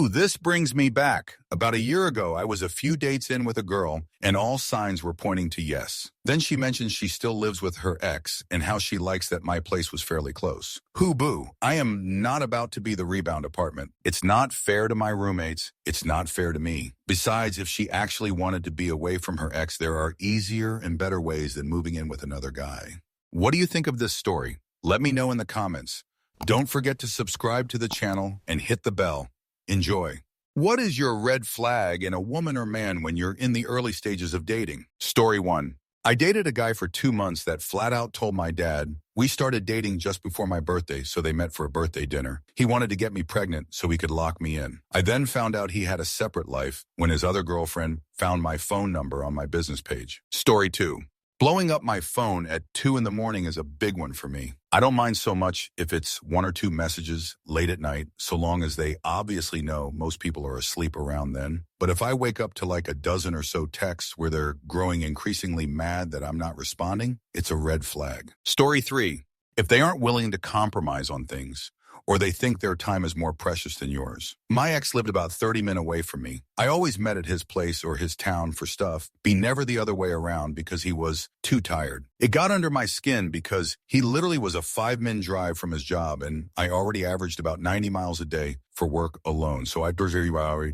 Ooh, this brings me back. About a year ago, I was a few dates in with a girl, and all signs were pointing to yes. Then she mentioned she still lives with her ex and how she likes that my place was fairly close. Hoo boo, I am not about to be the rebound apartment. It's not fair to my roommates. It's not fair to me. Besides, if she actually wanted to be away from her ex, there are easier and better ways than moving in with another guy. What do you think of this story? Let me know in the comments. Don't forget to subscribe to the channel and hit the bell. Enjoy. What is your red flag in a woman or man when you're in the early stages of dating? Story 1. I dated a guy for 2 months that flat out told my dad we started dating just before my birthday, so they met for a birthday dinner. He wanted to get me pregnant so he could lock me in. I then found out he had a separate life when his other girlfriend found my phone number on my business page. Story 2. Blowing up my phone at 2 in the morning is a big one for me. I don't mind so much if it's 1 or 2 messages late at night, so long as they obviously know most people are asleep around then. But if I wake up to like a dozen or so texts where they're growing increasingly mad that I'm not responding, it's a red flag. Story 3. If they aren't willing to compromise on things, or they think their time is more precious than yours. My ex lived about 30 minutes away from me. I always met at his place or his town for stuff, be never the other way around because he was too tired. It got under my skin because he literally was a 5-minute drive from his job, and I already averaged about 90 miles a day for work alone. So I drive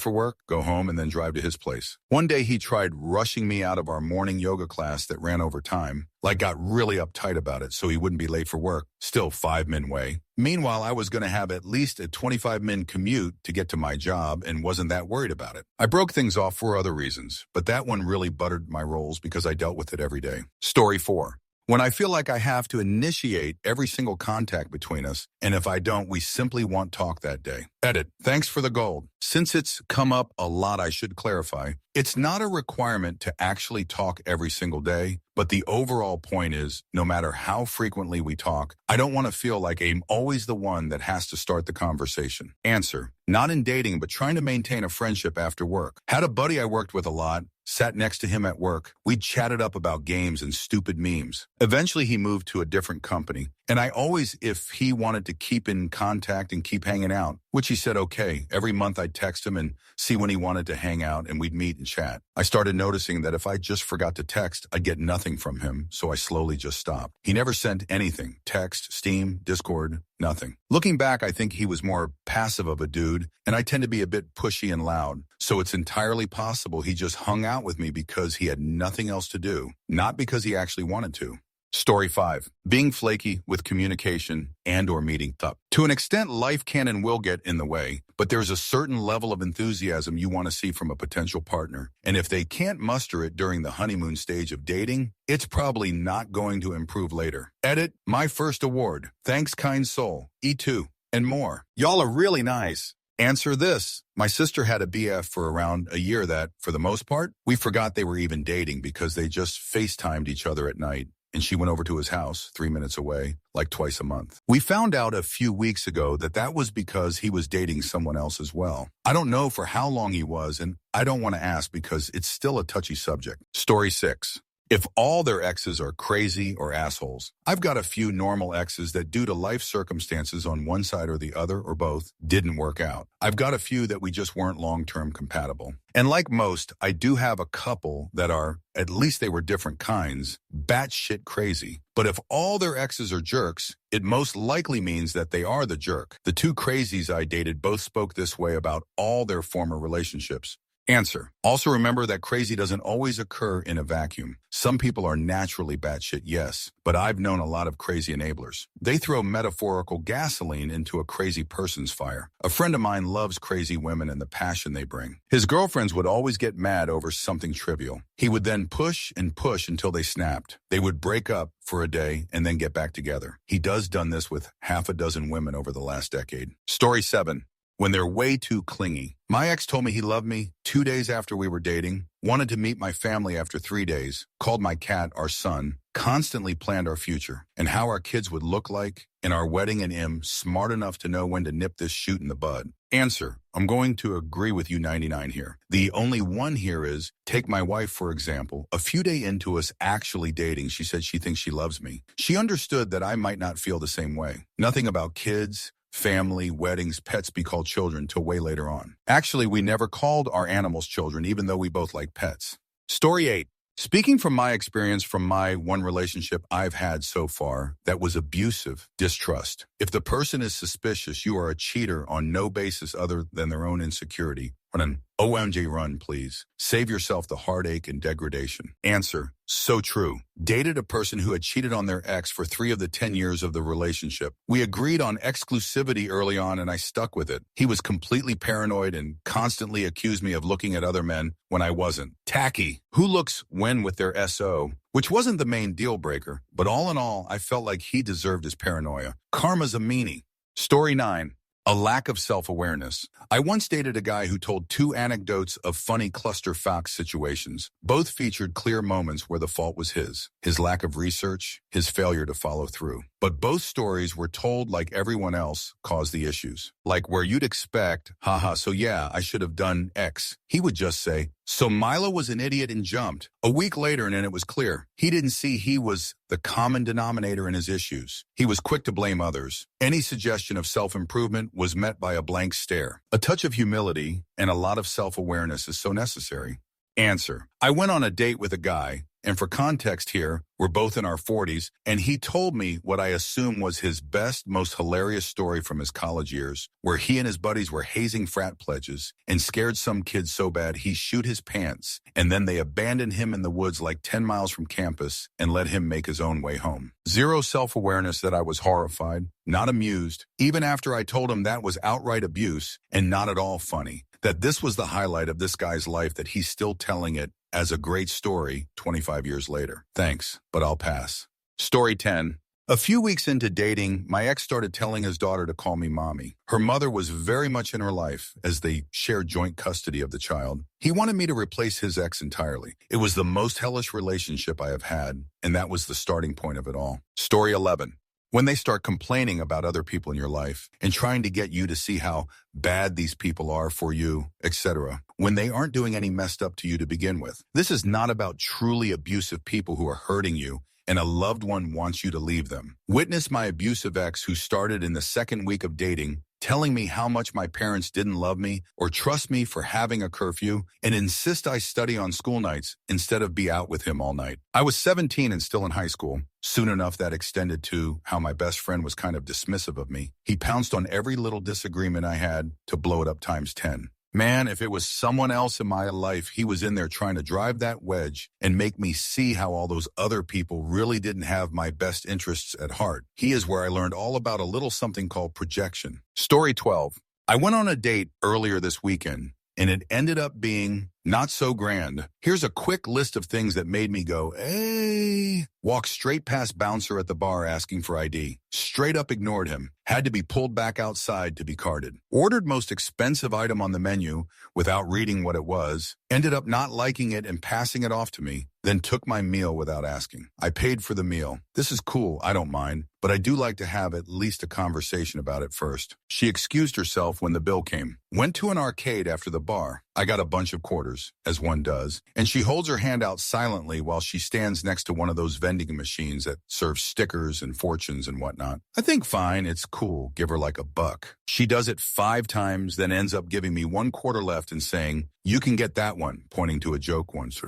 for work, go home, and then drive to his place. One day he tried rushing me out of our morning yoga class that ran over time, got really uptight about it so he wouldn't be late for work, still 5-minute way. Meanwhile, I was going to have at least a 25-minute commute to get to my job and wasn't that worried about it. I broke things off for other reasons, but that one really buttered my rolls because I dealt with it every day. Story 4. When I feel like I have to initiate every single contact between us, and if I don't, we simply won't talk that day. Edit. Thanks for the gold. Since it's come up a lot, I should clarify. It's not a requirement to actually talk every single day, but the overall point is, no matter how frequently we talk, I don't want to feel like I'm always the one that has to start the conversation. Answer. Not in dating, but trying to maintain a friendship after work. Had a buddy I worked with a lot, sat next to him at work. We chatted up about games and stupid memes. Eventually, he moved to a different company. And I always, if he wanted to keep in contact and keep hanging out, which he said okay. Every month I'd text him and see when he wanted to hang out and we'd meet and chat. I started noticing that if I just forgot to text, I'd get nothing from him, so I slowly just stopped. He never sent anything. Text, Steam, Discord, nothing. Looking back, I think he was more passive of a dude, and I tend to be a bit pushy and loud. So it's entirely possible he just hung out with me because he had nothing else to do, not because he actually wanted to. Story 5. Being flaky with communication and or meeting up. To an extent, life can and will get in the way, but there's a certain level of enthusiasm you want to see from a potential partner. And if they can't muster it during the honeymoon stage of dating, it's probably not going to improve later. Edit. My first award. Thanks, kind soul. E2. And more. Y'all are really nice. Answer this. My sister had a BF for around a year that, for the most part, we forgot they were even dating because they just FaceTimed each other at night. And she went over to his house 3 minutes away, like twice a month. We found out a few weeks ago that that was because he was dating someone else as well. I don't know for how long he was, and I don't want to ask because it's still a touchy subject. Story 6. If all their exes are crazy or assholes, I've got a few normal exes that due to life circumstances on one side or the other or both didn't work out. I've got a few that we just weren't long-term compatible. And like most, I do have a couple that are, at least they were different kinds, batshit crazy. But if all their exes are jerks, it most likely means that they are the jerk. The 2 crazies I dated both spoke this way about all their former relationships. Answer. Also remember that crazy doesn't always occur in a vacuum. Some people are naturally batshit, yes, but I've known a lot of crazy enablers. They throw metaphorical gasoline into a crazy person's fire. A friend of mine loves crazy women and the passion they bring. His girlfriends would always get mad over something trivial. He would then push and push until they snapped. They would break up for a day and then get back together. He done this with 6 women over the last decade. Story 7. When they're way too clingy. My ex told me he loved me 2 days after we were dating, wanted to meet my family after 3 days, called my cat our son, constantly planned our future and how our kids would look like in our wedding, and him smart enough to know when to nip this shoot in the bud. Answer. I'm going to agree with you 99 here. The only one here is, take my wife for example. A few days into us actually dating, she said she thinks she loves me. She understood that I might not feel the same way. Nothing about kids, family, weddings, pets be called children till way later on. Actually, we never called our animals children, even though we both like pets. Story 8. Speaking from my experience from my one relationship I've had so far that was abusive, distrust. If the person is suspicious, you are a cheater on no basis other than their own insecurity. Run an OMG run, please. Save yourself the heartache and degradation. Answer. So true. Dated a person who had cheated on their ex for 3 of the 10 years of the relationship. We agreed on exclusivity early on and I stuck with it. He was completely paranoid and constantly accused me of looking at other men when I wasn't. Tacky. Who looks when with their SO? Which wasn't the main deal breaker, but all in all, I felt like he deserved his paranoia. Karma's a meanie. Story 9. A lack of self-awareness. I once dated a guy who told 2 anecdotes of funny clusterfuck situations. Both featured clear moments where the fault was his lack of research, his failure to follow through. But both stories were told like everyone else caused the issues. Like where you'd expect, haha, so yeah, I should have done X. He would just say, so Milo was an idiot and jumped. A week later and then it was clear. He didn't see he was the common denominator in his issues. He was quick to blame others. Any suggestion of self-improvement was met by a blank stare. A touch of humility and a lot of self-awareness is so necessary. Answer. I went on a date with a guy, and for context here, we're both in our 40s, and he told me what I assume was his best, most hilarious story from his college years, where he and his buddies were hazing frat pledges and scared some kids so bad he shoot his pants, and then they abandoned him in the woods like 10 miles from campus and let him make his own way home. Zero self-awareness that I was horrified, not amused, even after I told him that was outright abuse and not at all funny, that this was the highlight of this guy's life that he's still telling it as a great story 25 years later. Thanks, but I'll pass. Story 10. A few weeks into dating, my ex started telling his daughter to call me mommy. Her mother was very much in her life as they shared joint custody of the child. He wanted me to replace his ex entirely. It was the most hellish relationship I have had, and that was the starting point of it all. Story 11. When they start complaining about other people in your life and trying to get you to see how bad these people are for you, etc., when they aren't doing any messed up to you to begin with. This is not about truly abusive people who are hurting you and a loved one wants you to leave them. Witness my abusive ex who started in the second week of dating telling me how much my parents didn't love me or trust me for having a curfew and insist I study on school nights instead of be out with him all night. I was 17 and still in high school. Soon enough, that extended to how my best friend was kind of dismissive of me. He pounced on every little disagreement I had to blow it up times 10. Man, if it was someone else in my life, he was in there trying to drive that wedge and make me see how all those other people really didn't have my best interests at heart. He is where I learned all about a little something called projection. Story 12. I went on a date earlier this weekend, and it ended up being not so grand. Here's a quick list of things that made me go, hey. Walked straight past bouncer at the bar asking for ID. Straight up ignored him. Had to be pulled back outside to be carded. Ordered most expensive item on the menu without reading what it was. Ended up not liking it and passing it off to me. Then took my meal without asking. I paid for the meal. This is cool, I don't mind, but I do like to have at least a conversation about it first. She excused herself when the bill came. Went to an arcade after the bar. I got a bunch of quarters, as one does, and she holds her hand out silently while she stands next to one of those vending machines that serves stickers and fortunes and whatnot. I think fine, it's cool, give her like $1. She does it 5 times, then ends up giving me 1 quarter left and saying, you can get that one, pointing to a joke once.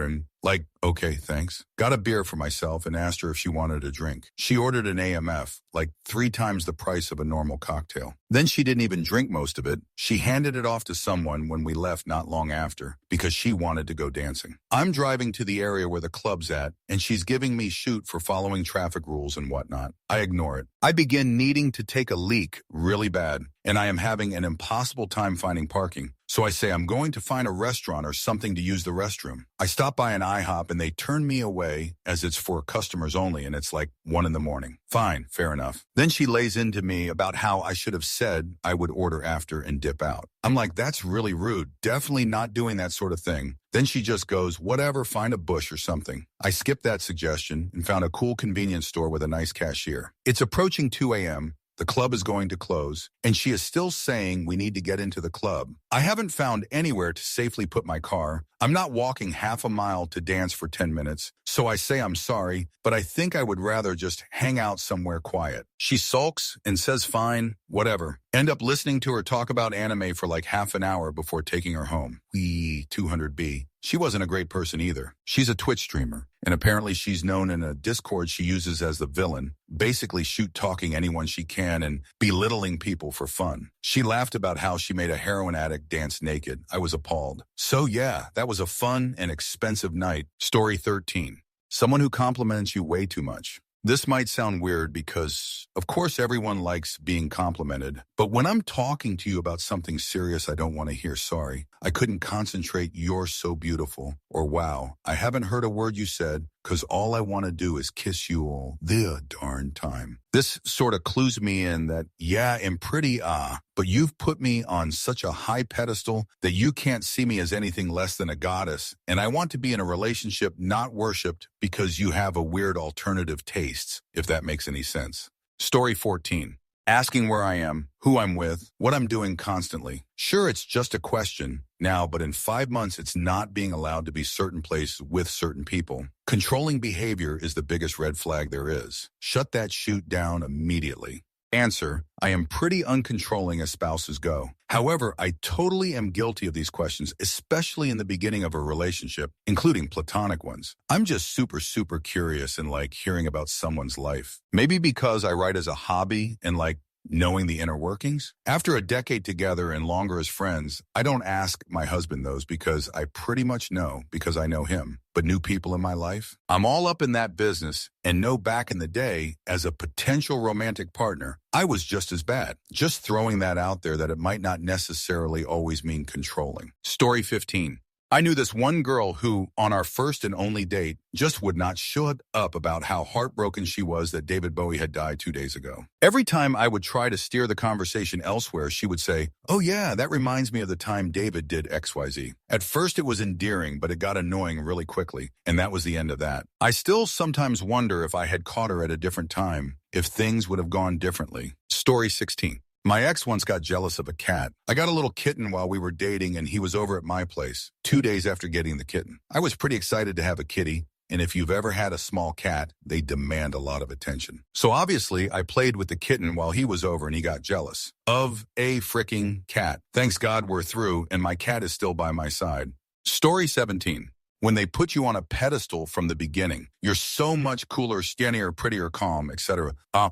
Like, okay, thanks. Got a beer for myself and asked her if she wanted a drink. She ordered an AMF, like 3 times the price of a normal cocktail. Then she didn't even drink most of it. She handed it off to someone when we left not long after because she wanted to go dancing. I'm driving to the area where the club's at, and she's giving me shoot for following traffic rules and whatnot. I ignore it. I begin needing to take a leak really bad, and I am having an impossible time finding parking. So I say I'm going to find a restaurant or something to use the restroom. I stop by an IHOP and they turn me away as it's for customers only and it's like 1 a.m. Fine, fair enough. Then she lays into me about how I should have said I would order after and dip out. I'm like, that's really rude. Definitely not doing that sort of thing. Then she just goes, whatever, find a bush or something. I skipped that suggestion and found a cool convenience store with a nice cashier. It's approaching 2 a.m. The club is going to close, and she is still saying we need to get into the club. I haven't found anywhere to safely put my car. I'm not walking half a mile to dance for 10 minutes, so I say I'm sorry, but I think I would rather just hang out somewhere quiet. She sulks and says fine, whatever. End up listening to her talk about anime for like half an hour before taking her home. 200B. She wasn't a great person either. She's a Twitch streamer, and apparently she's known in a Discord she uses as the villain, basically shoot-talking anyone she can and belittling people for fun. She laughed about how she made a heroin addict dance naked. I was appalled. So yeah, that was a fun and expensive night. Story 13. Someone who compliments you way too much. This might sound weird because, of course, everyone likes being complimented. But when I'm talking to you about something serious, I don't want to hear sorry. I couldn't concentrate, you're so beautiful, or wow, I haven't heard a word you said, because all I want to do is kiss you all the darn time. This sort of clues me in that, yeah, I'm pretty, but you've put me on such a high pedestal that you can't see me as anything less than a goddess, and I want to be in a relationship not worshipped because you have a weird alternative tastes, if that makes any sense. Story 14. Asking where I am, who I'm with, what I'm doing constantly. Sure, it's just a question now, but in 5 months, it's not being allowed to be certain place with certain people. Controlling behavior is the biggest red flag there is. Shut that shoot down immediately. Answer, I am pretty uncontrolling as spouses go. However, I totally am guilty of these questions, especially in the beginning of a relationship, including platonic ones. I'm just super curious and like hearing about someone's life. Maybe because I write as a hobby and like knowing the inner workings. After a decade together and longer as friends, I don't ask my husband those because I pretty much know because I know him. But new people in my life, I'm all up in that business and know back in the day, as a potential romantic partner, I was just as bad. Just throwing that out there that it might not necessarily always mean controlling. Story 15. I knew this one girl who, on our first and only date, just would not shut up about how heartbroken she was that David Bowie had died 2 days ago. Every time I would try to steer the conversation elsewhere, she would say, oh yeah, that reminds me of the time David did XYZ. At first it was endearing, but it got annoying really quickly, and that was the end of that. I still sometimes wonder if I had caught her at a different time, if things would have gone differently. Story 16. My ex once got jealous of a cat. I got a little kitten while we were dating, and he was over at my place 2 days after getting the kitten. I was pretty excited to have a kitty, and if you've ever had a small cat, they demand a lot of attention. So obviously, I played with the kitten while he was over, and he got jealous of a freaking cat. Thanks God we're through, and my cat is still by my side. Story 17. When they put you on a pedestal from the beginning, you're so much cooler, skinnier, prettier, calm, etc. Than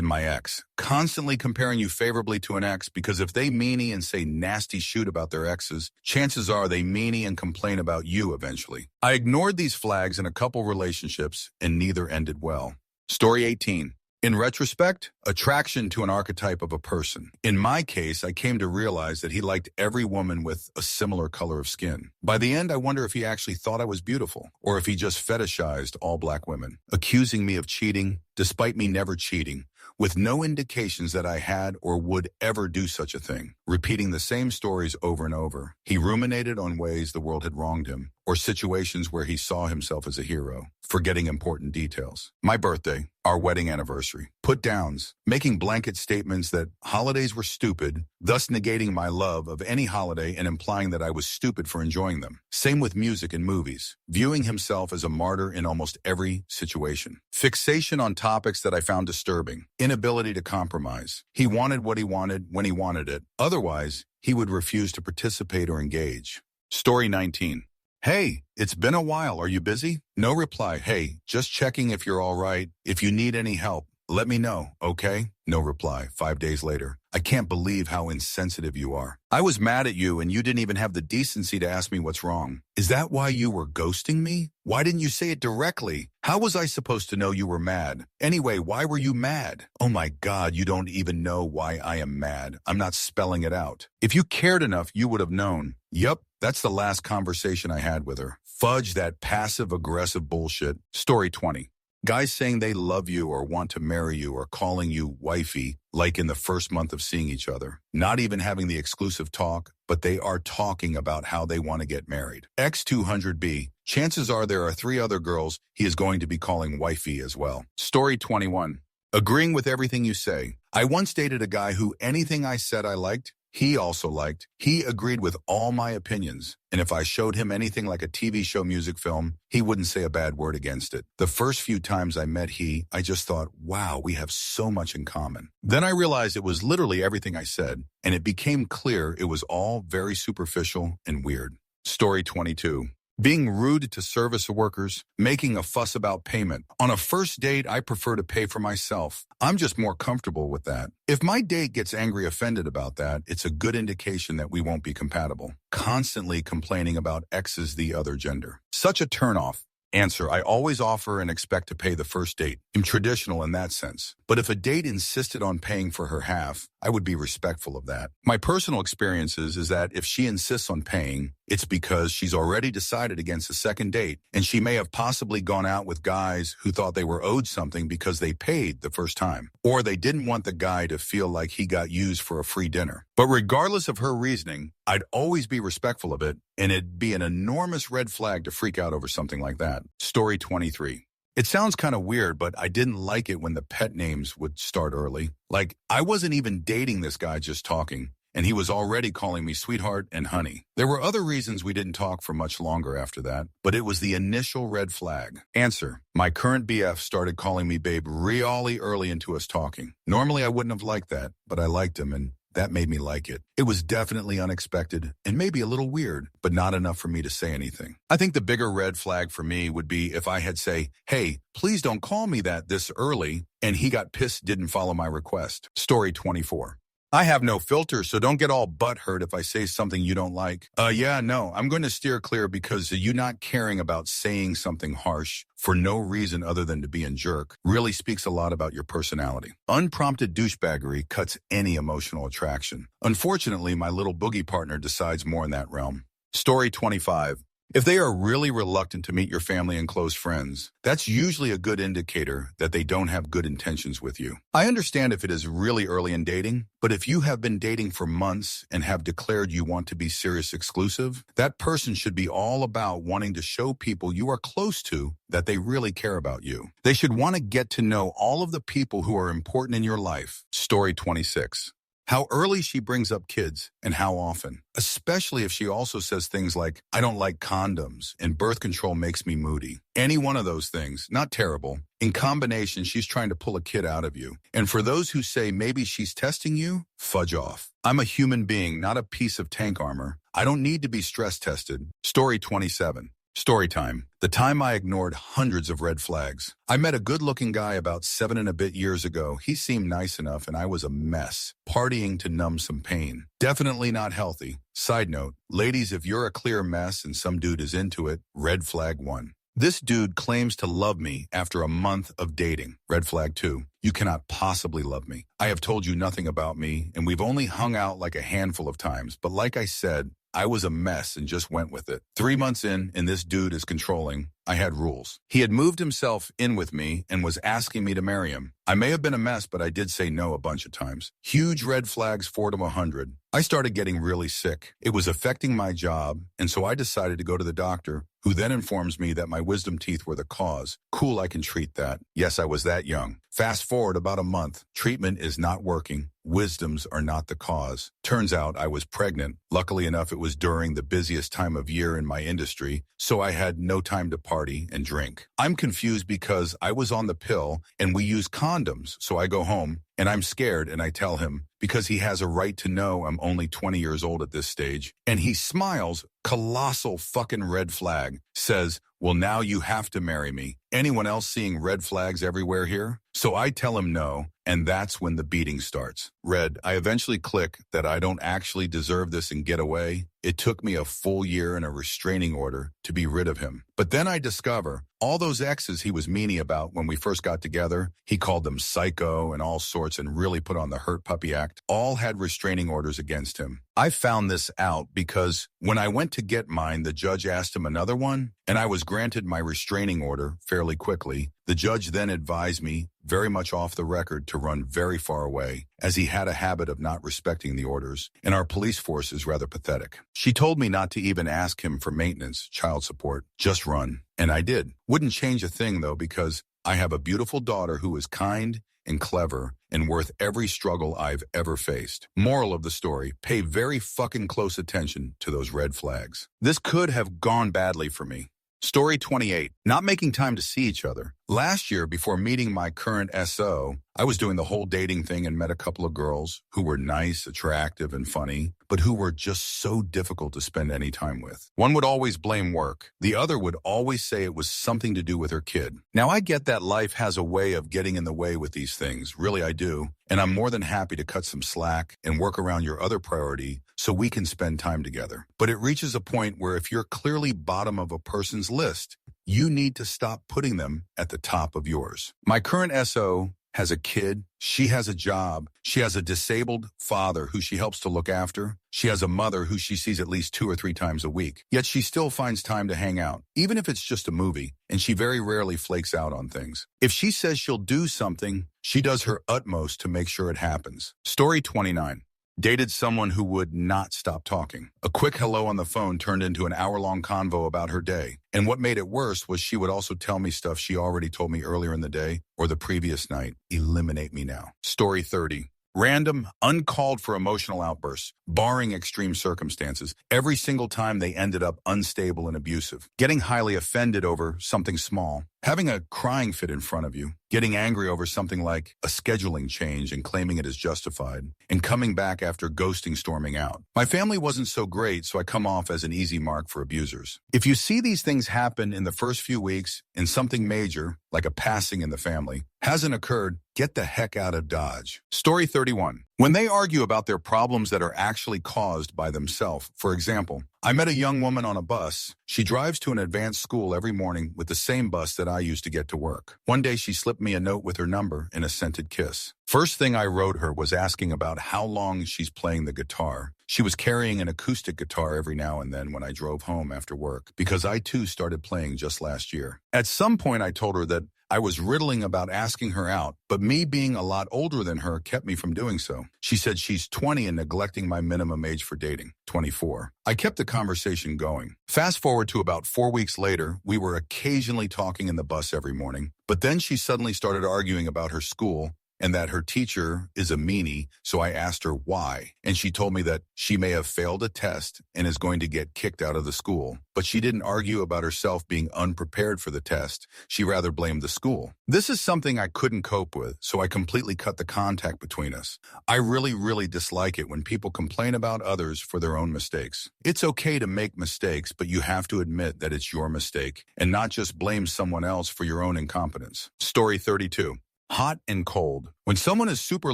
my ex. Constantly comparing you favorably to an ex because if they meanie and say nasty shit about their exes, chances are they meanie and complain about you eventually. I ignored these flags in a couple relationships and neither ended well. Story 18. In retrospect, attraction to an archetype of a person. In my case, I came to realize that he liked every woman with a similar color of skin. By the end, I wonder if he actually thought I was beautiful, or if he just fetishized all black women, accusing me of cheating, despite me never cheating, with no indications that I had or would ever do such a thing, repeating the same stories over and over. He ruminated on ways the world had wronged him, or situations where he saw himself as a hero, forgetting important details. My birthday, our wedding anniversary, put-downs, making blanket statements that holidays were stupid, thus negating my love of any holiday and implying that I was stupid for enjoying them. Same with music and movies, viewing himself as a martyr in almost every situation. Fixation on topics that I found disturbing, inability to compromise. He wanted what he wanted when he wanted it. Otherwise, he would refuse to participate or engage. Story 19. Hey, it's been a while. Are you busy? No reply. Hey, just checking if you're all right. If you need any help, let me know, okay? No reply. 5 days later. I can't believe how insensitive you are. I was mad at you and you didn't even have the decency to ask me what's wrong. Is that why you were ghosting me? Why didn't you say it directly? How was I supposed to know you were mad? Anyway, why were you mad? Oh my God, you don't even know why I am mad. I'm not spelling it out. If you cared enough, you would have known. Yup, that's the last conversation I had with her. Fudge that passive-aggressive bullshit. Story 20. Guys saying they love you or want to marry you or calling you wifey like in the first month of seeing each other. Not even having the exclusive talk, but they are talking about how they want to get married. X200B. Chances are there are 3 other girls he is going to be calling wifey as well. Story 21. Agreeing with everything you say. I once dated a guy who anything I said I liked, he also liked. He agreed with all my opinions. And if I showed him anything like a TV show, music, film, he wouldn't say a bad word against it. The first few times I met I just thought, wow, we have so much in common. Then I realized it was literally everything I said, and it became clear it was all very superficial and weird. Story 22. Being rude to service workers, making a fuss about payment. On a first date, I prefer to pay for myself. I'm just more comfortable with that. If my date gets angry, offended about that, it's a good indication that we won't be compatible. Constantly complaining about exes the other gender. Such a turnoff. Answer, I always offer and expect to pay the first date. I'm traditional in that sense. But if a date insisted on paying for her half, I would be respectful of that. My personal experiences is that if she insists on paying, it's because she's already decided against a second date, and she may have possibly gone out with guys who thought they were owed something because they paid the first time, or they didn't want the guy to feel like he got used for a free dinner. But regardless of her reasoning, I'd always be respectful of it, and it'd be an enormous red flag to freak out over something like that. Story 23. It sounds kind of weird, but I didn't like it when the pet names would start early. Like, I wasn't even dating this guy, just talking, and he was already calling me sweetheart and honey. There were other reasons we didn't talk for much longer after that, but it was the initial red flag. Answer, my current BF started calling me babe really early into us talking. Normally I wouldn't have liked that, but I liked him, and that made me like it. It was definitely unexpected and maybe a little weird, but not enough for me to say anything. I think the bigger red flag for me would be if I had say, hey, please don't call me that this early, and he got pissed, didn't follow my request. Story 24. I have no filter, so don't get all butthurt if I say something you don't like. No, I'm going to steer clear because you not caring about saying something harsh for no reason other than to be a jerk really speaks a lot about your personality. Unprompted douchebaggery cuts any emotional attraction. Unfortunately, my little boogie partner decides more in that realm. Story 25. If they are really reluctant to meet your family and close friends, that's usually a good indicator that they don't have good intentions with you. I understand if it is really early in dating, but if you have been dating for months and have declared you want to be serious exclusive, that person should be all about wanting to show people you are close to that they really care about you. They should want to get to know all of the people who are important in your life. Story 26. How early she brings up kids and how often, especially if she also says things like, I don't like condoms and birth control makes me moody. Any one of those things, not terrible. In combination, she's trying to pull a kid out of you. And for those who say maybe she's testing you, fudge off. I'm a human being, not a piece of tank armor. I don't need to be stress tested. Story 27. Story time. The time I ignored hundreds of red flags. I met a good-looking guy about 7 and a bit years ago. He seemed nice enough, and I was a mess, partying to numb some pain. Definitely not healthy. Side note, ladies, if you're a clear mess and some dude is into it, red flag 1. This dude claims to love me after a month of dating. Red flag 2. You cannot possibly love me. I have told you nothing about me, and we've only hung out like a handful of times. But like I said, I was a mess and just went with it. 3 months in, and this dude is controlling. I had rules. He had moved himself in with me and was asking me to marry him. I may have been a mess, but I did say no a bunch of times. Huge red flags 4 to 100. I started getting really sick. It was affecting my job, and so I decided to go to the doctor, who then informs me that my wisdom teeth were the cause. Cool, I can treat that. Yes, I was that young. Fast forward about a month. Treatment is not working. Wisdoms are not the cause. Turns out I was pregnant. Luckily enough, it was during the busiest time of year in my industry, so I had no time to party and drink. I'm confused because I was on the pill and we use condoms, so I go home and I'm scared and I tell him because he has a right to know I'm only 20 years old at this stage. And he smiles, colossal fucking red flag, says, well, now you have to marry me. Anyone else seeing red flags everywhere here? So I tell him no, and that's when the beating starts. Red, I eventually click that I don't actually deserve this and get away. It took me a full year and a restraining order to be rid of him. But then I discover all those exes he was meanie about when we first got together, he called them psycho and all sorts and really put on the hurt puppy act, all had restraining orders against him. I found this out because when I went to get mine, the judge asked him another one, and I was granted my restraining order fairly quickly. The judge then advised me, very much off the record, to run very far away, as he had a habit of not respecting the orders, and our police force is rather pathetic. She told me not to even ask him for maintenance, child support, just run. And I did. Wouldn't change a thing, though, because I have a beautiful daughter who is kind and clever and worth every struggle I've ever faced. Moral of the story, pay very fucking close attention to those red flags. This could have gone badly for me. Story 28, not making time to see each other. Last year, before meeting my current SO, I was doing the whole dating thing and met a couple of girls who were nice, attractive, and funny, but who were just so difficult to spend any time with. One would always blame work. The other would always say it was something to do with her kid. Now, I get that life has a way of getting in the way with these things. Really, I do. And I'm more than happy to cut some slack and work around your other priority so we can spend time together. But it reaches a point where if you're clearly bottom of a person's list, you need to stop putting them at the top of yours. My current SO has a kid, she has a job, she has a disabled father who she helps to look after, she has a mother who she sees at least 2 or 3 times a week, yet she still finds time to hang out, even if it's just a movie, and she very rarely flakes out on things. If she says she'll do something, she does her utmost to make sure it happens. Story 29. Dated someone who would not stop talking. A quick hello on the phone turned into an hour-long convo about her day. And what made it worse was she would also tell me stuff she already told me earlier in the day or the previous night. Eliminate me now. Story 30. Random, uncalled for emotional outbursts, barring extreme circumstances. Every single time they ended up unstable and abusive. Getting highly offended over something small. Having a crying fit in front of you. Getting angry over something like a scheduling change and claiming it is justified. And coming back after ghosting, storming out. My family wasn't so great, so I come off as an easy mark for abusers. If you see these things happen in the first few weeks and something major, like a passing in the family, hasn't occurred, get the heck out of Dodge. Story 31. When they argue about their problems that are actually caused by themselves. For example, I met a young woman on a bus. She drives to an advanced school every morning with the same bus that I used to get to work. One day she slipped me a note with her number and a scented kiss. First thing I wrote her was asking about how long she's playing the guitar. She was carrying an acoustic guitar every now and then when I drove home after work, because I too started playing just last year. At some point I told her that I was riddling about asking her out, but me being a lot older than her kept me from doing so. She said she's 20 and neglecting my minimum age for dating, 24. I kept the conversation going. Fast forward to about 4 weeks later, we were occasionally talking in the bus every morning, but then she suddenly started arguing about her school and that her teacher is a meanie, so I asked her why. And she told me that she may have failed a test and is going to get kicked out of the school. But she didn't argue about herself being unprepared for the test. She rather blamed the school. This is something I couldn't cope with, so I completely cut the contact between us. I really dislike it when people complain about others for their own mistakes. It's okay to make mistakes, but you have to admit that it's your mistake and not just blame someone else for your own incompetence. Story 32. Hot and cold. When someone is super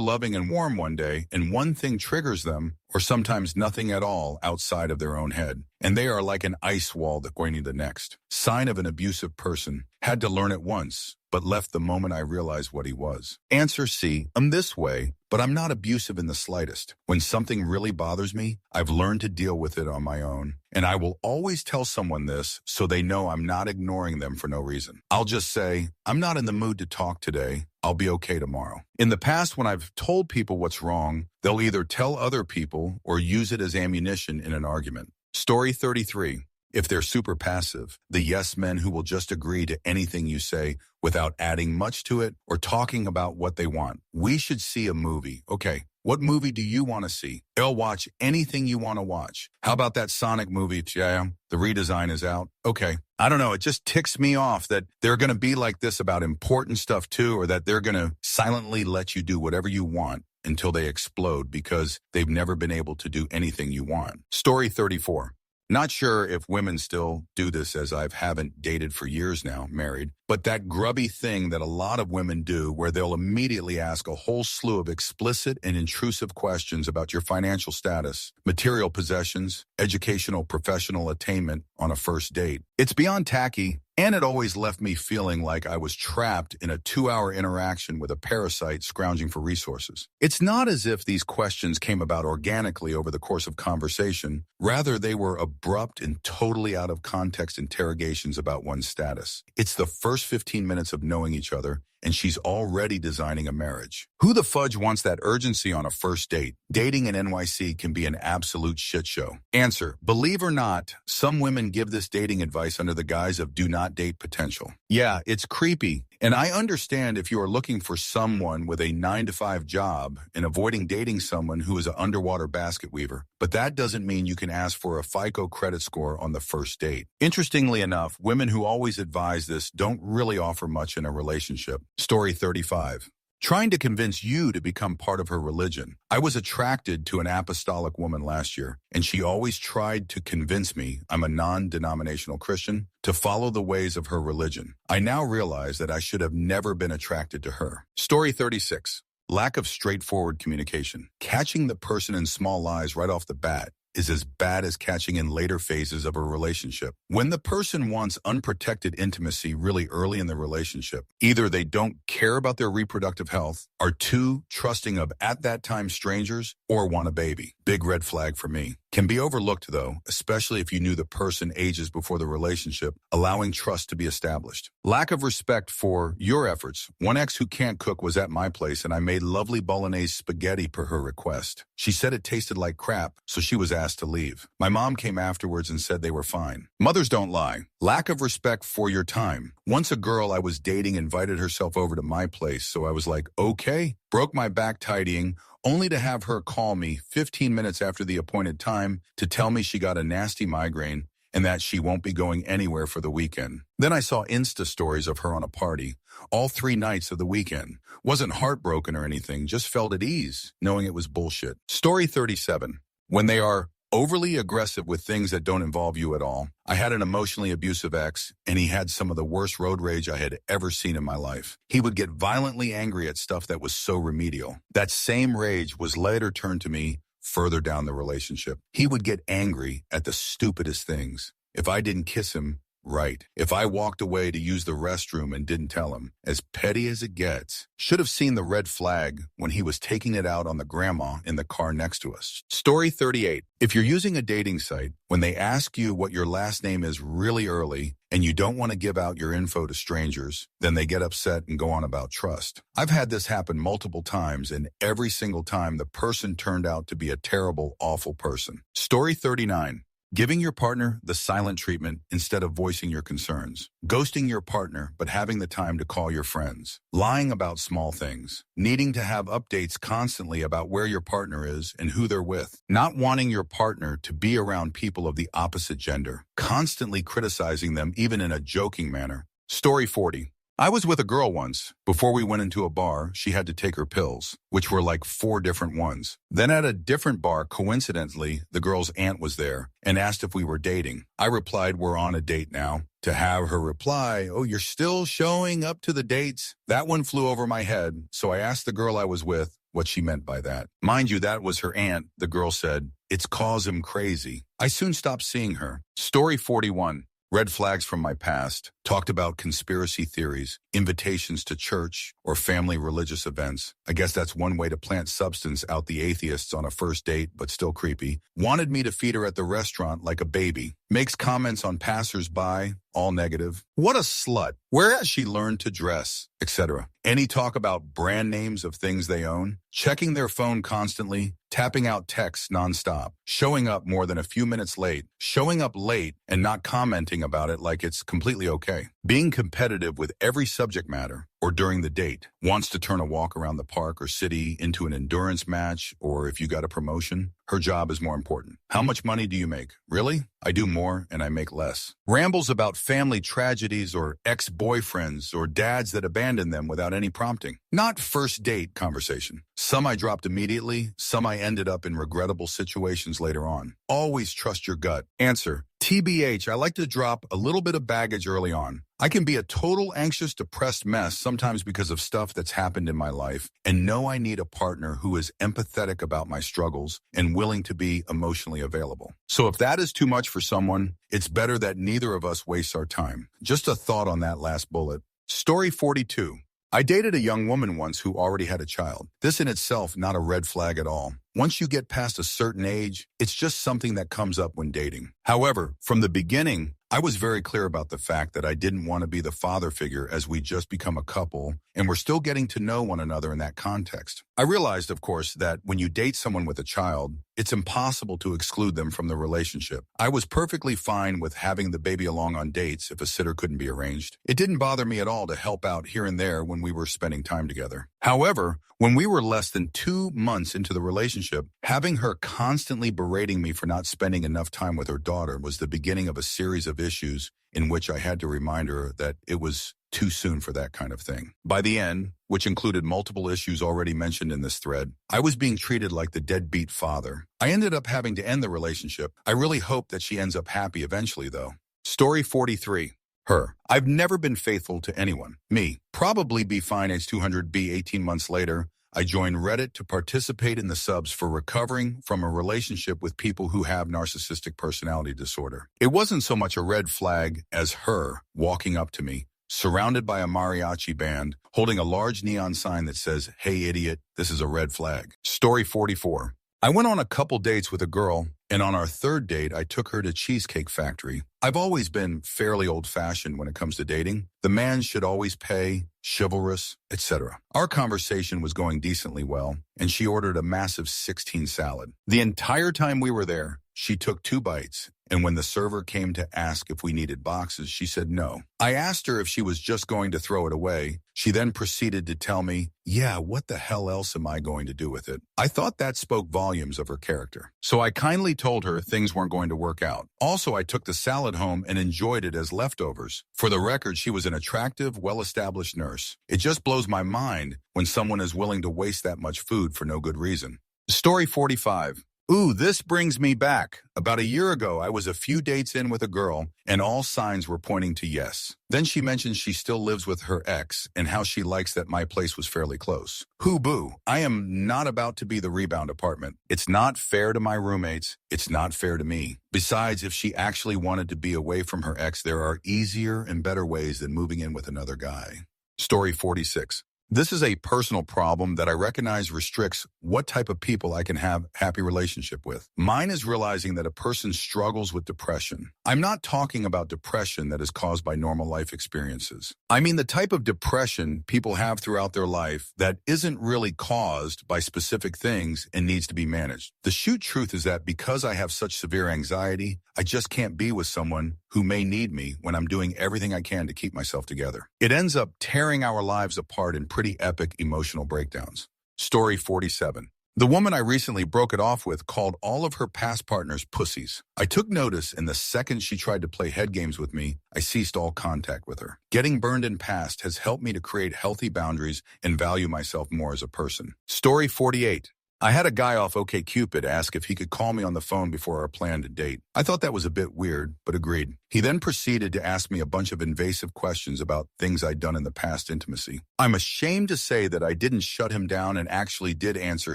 loving and warm one day and one thing triggers them, or sometimes nothing at all outside of their own head, and they are like an ice wall that going to the next. Sign of an abusive person. Had to learn it once, but left the moment I realized what he was. Answer C. I'm this way, but I'm not abusive in the slightest. When something really bothers me, I've learned to deal with it on my own. And I will always tell someone this so they know I'm not ignoring them for no reason. I'll just say, I'm not in the mood to talk today. I'll be okay tomorrow. In the past, when I've told people what's wrong, they'll either tell other people or use it as ammunition in an argument. Story 33. If they're super passive, the yes men who will just agree to anything you say without adding much to it or talking about what they want. We should see a movie. Okay, what movie do you want to see? They'll watch anything you want to watch. How about that Sonic movie? Yeah, the redesign is out. Okay, I don't know. It just ticks me off that they're going to be like this about important stuff too, or that they're going to silently let you do whatever you want until they explode because they've never been able to do anything you want. Story 34. Not sure if women still do this, as I haven't dated for years now, married, but that grubby thing that a lot of women do where they'll immediately ask a whole slew of explicit and intrusive questions about your financial status, material possessions, educational, professional attainment on a first date. It's beyond tacky, and it always left me feeling like I was trapped in a 2-hour interaction with a parasite scrounging for resources. It's not as if these questions came about organically over the course of conversation. Rather, they were abrupt and totally out of context interrogations about one's status. It's the first 15 minutes of knowing each other, and she's already designing a marriage. Who the fudge wants that urgency on a first date? Dating in NYC can be an absolute shit show. Answer: believe or not, some women give this dating advice under the guise of do not date potential. Yeah, it's creepy. And I understand if you are looking for someone with a 9-to-5 job and avoiding dating someone who is an underwater basket weaver, but that doesn't mean you can ask for a FICO credit score on the first date. Interestingly enough, women who always advise this don't really offer much in a relationship. Story 35. Trying to convince you to become part of her religion. I was attracted to an apostolic woman last year, and she always tried to convince me, I'm a non-denominational Christian, to follow the ways of her religion. I now realize that I should have never been attracted to her. Story 36. Lack of straightforward communication. Catching the person in small lies right off the bat is as bad as catching in later phases of a relationship. When the person wants unprotected intimacy really early in the relationship, either they don't care about their reproductive health, are too trusting of at that time strangers, or want a baby. Big red flag for me. Can be overlooked though, especially if you knew the person ages before the relationship, allowing trust to be established. Lack of respect for your efforts. One ex who can't cook was at my place and I made lovely bolognese spaghetti per her request. She said it tasted like crap, so she was asked to leave. My mom came afterwards and said they were fine. Mothers don't lie. Lack of respect for your time. Once a girl I was dating invited herself over to my place, so I was like, okay. Broke my back tidying, only to have her call me 15 minutes after the appointed time to tell me she got a nasty migraine and that she won't be going anywhere for the weekend. Then I saw Insta stories of her on a party, all 3 nights of the weekend. Wasn't heartbroken or anything, just felt at ease, knowing it was bullshit. Story 37. When they are overly aggressive with things that don't involve you at all. I had an emotionally abusive ex, and he had some of the worst road rage I had ever seen in my life. He would get violently angry at stuff that was so remedial. That same rage was later turned to me further down the relationship. He would get angry at the stupidest things. If I didn't kiss him, right. If I walked away to use the restroom and didn't tell him, as petty as it gets. Should have seen the red flag when he was taking it out on the grandma in the car next to us. Story 38. If you're using a dating site, when they ask you what your last name is really early and you don't want to give out your info to strangers, then they get upset and go on about trust. I've had this happen multiple times, and every single time the person turned out to be a terrible, awful person. Story 39. Giving your partner the silent treatment instead of voicing your concerns. Ghosting your partner but having the time to call your friends. Lying about small things. Needing to have updates constantly about where your partner is and who they're with. Not wanting your partner to be around people of the opposite gender. Constantly criticizing them even in a joking manner. Story 40. I was with a girl once. Before we went into a bar, she had to take her pills, which were like 4 different ones. Then at a different bar, coincidentally, the girl's aunt was there and asked if we were dating. I replied, we're on a date now. To have her reply, oh, you're still showing up to the dates? That one flew over my head, so I asked the girl I was with what she meant by that. Mind you, that was her aunt. The girl said, it's 'cause I'm crazy. I soon stopped seeing her. Story 41. Red flags from my past, talked about conspiracy theories, invitations to church, or family religious events. I guess that's one way to plant substance out the atheists on a first date, but still creepy. Wanted me to feed her at the restaurant like a baby. Makes comments on passers-by, all negative. What a slut. Where has she learned to dress, etc. Any talk about brand names of things they own. Checking their phone constantly. Tapping out texts nonstop. Showing up more than a few minutes late. Showing up late and not commenting about it like it's completely okay. Being competitive with every subject matter or during the date. Wants to turn a walk around the park or city into an endurance match, or if you got a promotion, her job is more important. How much money do you make? Really? I do more and I make less. Rambles about family tragedies or ex-boyfriends or dads that abandoned them without any prompting. Not first date conversation. Some I dropped immediately, some I ended up in regrettable situations later on. Always trust your gut. Answer. TBH, I like to drop a little bit of baggage early on. I can be a total anxious, depressed mess sometimes because of stuff that's happened in my life, and know I need a partner who is empathetic about my struggles and willing to be emotionally available. So if that is too much for someone, it's better that neither of us wastes our time. Just a thought on that last bullet. Story 42. I dated a young woman once who already had a child. This in itself, not a red flag at all. Once you get past a certain age, it's just something that comes up when dating. However, from the beginning, I was very clear about the fact that I didn't want to be the father figure as we just become a couple and we're still getting to know one another in that context. I realized, of course, that when you date someone with a child, it's impossible to exclude them from the relationship. I was perfectly fine with having the baby along on dates if a sitter couldn't be arranged. It didn't bother me at all to help out here and there when we were spending time together. However, when we were less than 2 months into the relationship, having her constantly berating me for not spending enough time with her daughter was the beginning of a series of issues in which I had to remind her that it was too soon for that kind of thing. By the end, which included multiple issues already mentioned in this thread, I was being treated like the deadbeat father. I ended up having to end the relationship. I really hope that she ends up happy eventually, though. Story 43. Her. I've never been faithful to anyone. Me. Probably be fine age 200B 18 months later. I joined Reddit to participate in the subs for recovering from a relationship with people who have narcissistic personality disorder. It wasn't so much a red flag as her walking up to me, surrounded by a mariachi band, holding a large neon sign that says, "Hey idiot, this is a red flag." Story 44. I went on a couple dates with a girl, and on our third date, I took her to Cheesecake Factory. I've always been fairly old-fashioned when it comes to dating. The man should always pay, chivalrous, etc. Our conversation was going decently well, and she ordered a massive 16 salad. The entire time we were there, she took 2 bites, and when the server came to ask if we needed boxes, she said no. I asked her if she was just going to throw it away. She then proceeded to tell me, "Yeah, what the hell else am I going to do with it?" I thought that spoke volumes of her character. So I kindly told her things weren't going to work out. Also, I took the salad home and enjoyed it as leftovers. For the record, she was an attractive, well-established nurse. It just blows my mind when someone is willing to waste that much food for no good reason. Story 45. Ooh, this brings me back. About a year ago, I was a few dates in with a girl, and all signs were pointing to yes. Then she mentioned she still lives with her ex and how she likes that my place was fairly close. Hoo boo, I am not about to be the rebound apartment. It's not fair to my roommates. It's not fair to me. Besides, if she actually wanted to be away from her ex, there are easier and better ways than moving in with another guy. Story 46. This is a personal problem that I recognize restricts what type of people I can have a happy relationship with. Mine is realizing that a person struggles with depression. I'm not talking about depression that is caused by normal life experiences. I mean the type of depression people have throughout their life that isn't really caused by specific things and needs to be managed. The shoot truth is that because I have such severe anxiety, I just can't be with someone who may need me when I'm doing everything I can to keep myself together. It ends up tearing our lives apart in pretty epic emotional breakdowns. Story 47. The woman I recently broke it off with called all of her past partners pussies. I took notice, and the second she tried to play head games with me, I ceased all contact with her. Getting burned in past has helped me to create healthy boundaries and value myself more as a person. Story 48. I had a guy off OkCupid ask if he could call me on the phone before our planned date. I thought that was a bit weird, but agreed. He then proceeded to ask me a bunch of invasive questions about things I'd done in the past intimacy. I'm ashamed to say that I didn't shut him down and actually did answer